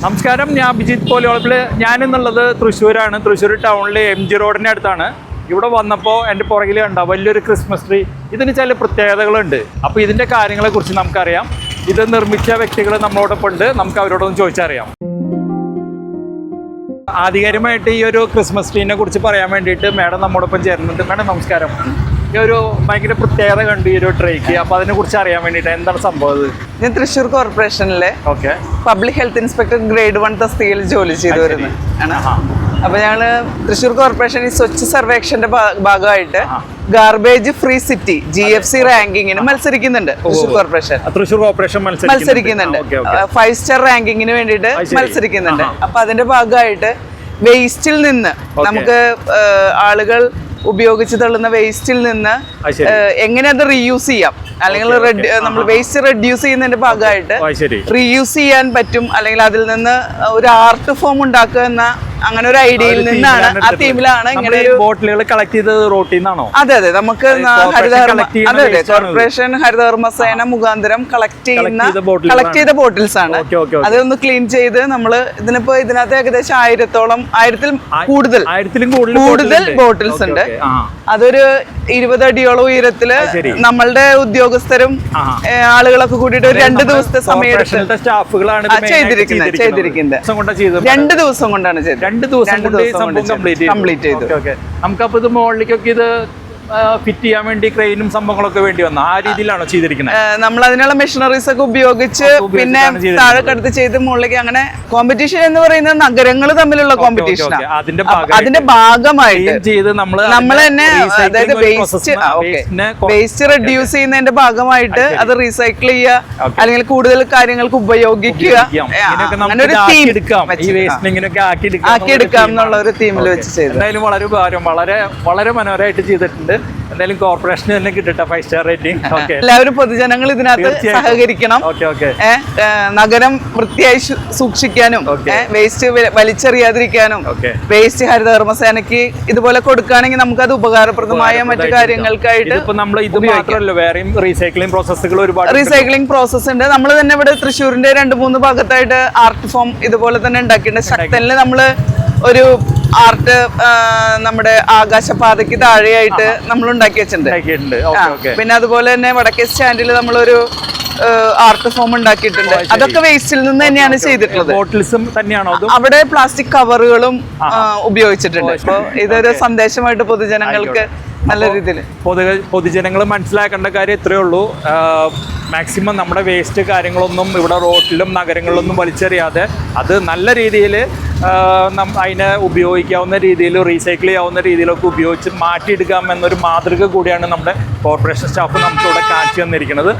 നമസ്കാരം, ഞാൻ അഭിജിത്ത് പോലോളപ്പിൽ. ഞാനെന്നുള്ളത് തൃശ്ശൂരാണ്. തൃശ്ശൂർ ടൗണിൽ MG റോഡിൻ്റെ അടുത്താണ്. ഇവിടെ വന്നപ്പോൾ എൻ്റെ പുറകിൽ കണ്ട വലിയൊരു ക്രിസ്മസ് ട്രീ. ഇതിന് ചില പ്രത്യേകതകളുണ്ട്. അപ്പോൾ ഇതിൻ്റെ കാര്യങ്ങളെക്കുറിച്ച് നമുക്കറിയാം. ഇത് നിർമ്മിച്ച വ്യക്തികൾ നമ്മളോടൊപ്പം ഉണ്ട്. നമുക്ക് അവരോടൊന്ന് ചോദിച്ചറിയാം. ആധികാരികമായിട്ട് ഈ ഒരു ക്രിസ്മസ് ട്രീനെ കുറിച്ച് പറയാൻ വേണ്ടിയിട്ട് മാഡം നമ്മോടൊപ്പം ചേരുന്നുണ്ട്. മാഡം നമസ്കാരം. ഈ ഒരു ഭയങ്കര പ്രത്യേകത കണ്ടു ഈ ഒരു ട്രേക്ക്. അപ്പോൾ അതിനെക്കുറിച്ച് അറിയാൻ വേണ്ടിയിട്ട് എന്താണ് സംഭവം? ഞാൻ തൃശ്ശൂർ കോർപ്പറേഷനിലെ പബ്ലിക് ഹെൽത്ത് ഇൻസ്പെക്ടർ ഗ്രേഡ് 1 തസ്തികയിൽ ജോലി ചെയ്തു വരുന്നത് ആണ്. അപ്പോൾ ഞങ്ങള് തൃശ്ശൂർ കോർപ്പറേഷൻ ഈ സ്വച്ഛ് സർവേക്ഷന്റെ ഭാഗമായിട്ട് ഗാർബേജ് ഫ്രീ സിറ്റി GFC റാങ്കിങ്ങിന് മത്സരിക്കുന്നുണ്ട്. തൃശ്ശൂർ കോർപ്പറേഷൻ മത്സരിക്കുന്നുണ്ട്. 5 സ്റ്റാർ റാങ്കിങ്ങിന് വേണ്ടിയിട്ട് മത്സരിക്കുന്നുണ്ട്. അപ്പൊ അതിന്റെ ഭാഗമായിട്ട് വേസ്റ്റിൽ നിന്ന് നമുക്ക് ആളുകൾ ഉപയോഗിച്ച് തള്ളുന്ന വേസ്റ്റിൽ നിന്ന് എങ്ങനെ അത് റീയൂസ് ചെയ്യാം, അല്ലെങ്കിൽ നമ്മൾ വേസ്റ്റ് റെഡ്യൂസ് ചെയ്യുന്നതിന്റെ ഭാഗമായിട്ട് റീയൂസ് ചെയ്യാൻ പറ്റും, അല്ലെങ്കിൽ അതിൽ നിന്ന് ഒരു ആർട്ട് ഫോം ഉണ്ടാക്കുക എന്ന അങ്ങനെ ഒരു ഐഡിയയിൽ നിന്നാണ്, ആ തീമിലാണ് ഇങ്ങനെ ഒരു ബോട്ടിലുകൾ കളക്ട് ചെയ്തത് റോട്ടിൽ നിന്നാണോ? അതെ, നമുക്ക് കോർപ്പറേഷൻ ഹരിതകർമ്മസേന മുഖാന്തരം കളക്ട് ചെയ്ത ബോട്ടിൽസ് ആണ്. അതൊന്ന് ക്ലീൻ ചെയ്ത് നമ്മള് ഇതിനകത്ത് ഏകദേശം 1000-ൽ കൂടുതൽ ബോട്ടിൽസ് ഉണ്ട്. അതൊരു 20 അടിയോളം ഉയരത്തില് നമ്മളുടെ ഉദ്യോഗസ്ഥരും ആളുകളൊക്കെ കൂടിയിട്ട് ഒരു 2 ദിവസത്തെ സമയം ചെയ്തിരിക്കുന്നത് 2 ദിവസം കൊണ്ടാണ് ചെയ്തത്. 2 ദിവസം കംപ്ലീറ്റ് ചെയ്തു. നമുക്കപ്പോ ഇത് മുകളിലേക്കൊക്കെ ഇത് ഫിറ്റ് ചെയ്യാൻ വേണ്ടി ക്രെയിനും സംഭവങ്ങളൊക്കെ വേണ്ടി വന്നു. ആ രീതിയിലാണോ ചെയ്തിരിക്കുന്നത്? നമ്മൾ അതിനുള്ള മെഷീനറീസ് ഒക്കെ ഉപയോഗിച്ച് പിന്നെ താഴെ കടത്ത് ചെയ്ത് മുകളിലേക്ക്. അങ്ങനെ കോമ്പറ്റീഷൻ എന്ന് പറയുന്നത് നഗരങ്ങൾ തമ്മിലുള്ള കോമ്പറ്റീഷൻ. അതിന്റെ ഭാഗമായിട്ട് നമ്മൾ തന്നെ, അതായത് വേസ്റ്റ് റെഡ്യൂസ് ചെയ്യുന്നതിന്റെ ഭാഗമായിട്ട് അത് റീസൈക്കിൾ ചെയ്യുക, അല്ലെങ്കിൽ കൂടുതൽ കാര്യങ്ങൾക്ക് ഉപയോഗിക്കുക, അങ്ങനെ ഒരു തീം ആക്കിയെടുക്കാം എന്നുള്ള ഒരു തീമിൽ വെച്ച് ചെയ്തു. എന്തായാലും വളരെ മനോഹരമായിട്ട് ചെയ്തിട്ടുണ്ട്. എന്തായാലും കോർപ്പറേഷന് തന്നെ കിട്ടട്ടെ 5 സ്റ്റാർ റേറ്റിംഗ്. എല്ലാവരും പൊതുജനങ്ങൾ ഇതിനകത്ത് സഹകരിക്കണം. നഗരം വൃത്തിയായി സൂക്ഷിക്കാനും വേസ്റ്റ് വലിച്ചെറിയാതിരിക്കാനും വേസ്റ്റ് ഹരിതകർമ്മസേനയ്ക്ക് ഇതുപോലെ കൊടുക്കുകയാണെങ്കിൽ നമുക്ക് അത് ഉപകാരപ്രദമായ മറ്റു കാര്യങ്ങൾക്കായിട്ട്. റീസൈക്ലിംഗ് പ്രോസസ് ഉണ്ട്. നമ്മൾ തന്നെ ഇവിടെ തൃശ്ശൂരിന്റെ 2-3 ഭാഗത്തായിട്ട് ആർട്ട് ഫോം ഇതുപോലെ തന്നെ ഉണ്ടാക്കിയിട്ടുണ്ട്. ശക്തനില് നമ്മള് ഒരു ആർട്ട് നമ്മുടെ ആകാശപാതയ്ക്ക് താഴെയായിട്ട് നമ്മൾ ഉണ്ടാക്കി വെച്ചിട്ടുണ്ട്. പിന്നെ അതുപോലെ തന്നെ വടക്കേ സ്റ്റാൻഡിൽ നമ്മളൊരു ആർട്ട് ഫോം ഉണ്ടാക്കിയിട്ടുണ്ട്. അതൊക്കെ വേസ്റ്റിൽ നിന്ന് തന്നെയാണ് ചെയ്തിട്ടുള്ളത്. ബോട്ടിൽസും തന്നെയാണോ? അവിടെ പ്ലാസ്റ്റിക് കവറുകളും ഉപയോഗിച്ചിട്ടുണ്ട്. അപ്പോൾ ഇതൊരു സന്ദേശമായിട്ട് പൊതുജനങ്ങൾക്ക് നല്ല രീതിയിൽ പൊതുജനങ്ങൾ മനസ്സിലാക്കേണ്ട കാര്യം ഇത്രയേ ഉള്ളൂ. മാക്സിമം നമ്മുടെ വേസ്റ്റ് കാര്യങ്ങളൊന്നും ഇവിടെ റോഡിലും നഗരങ്ങളിലൊന്നും വലിച്ചെറിയാതെ അത് നല്ല രീതിയിൽ അതിനെ ഉപയോഗിക്കാവുന്ന രീതിയിൽ, റീസൈക്കിൾ ചെയ്യാവുന്ന രീതിയിലൊക്കെ ഉപയോഗിച്ച് മാറ്റിയെടുക്കാം എന്നൊരു മാതൃക കൂടിയാണ് നമ്മുടെ കോർപ്പറേഷൻ സ്റ്റാഫ് നമുക്കിവിടെ കാണിച്ചു തന്നിരിക്കുന്നത്.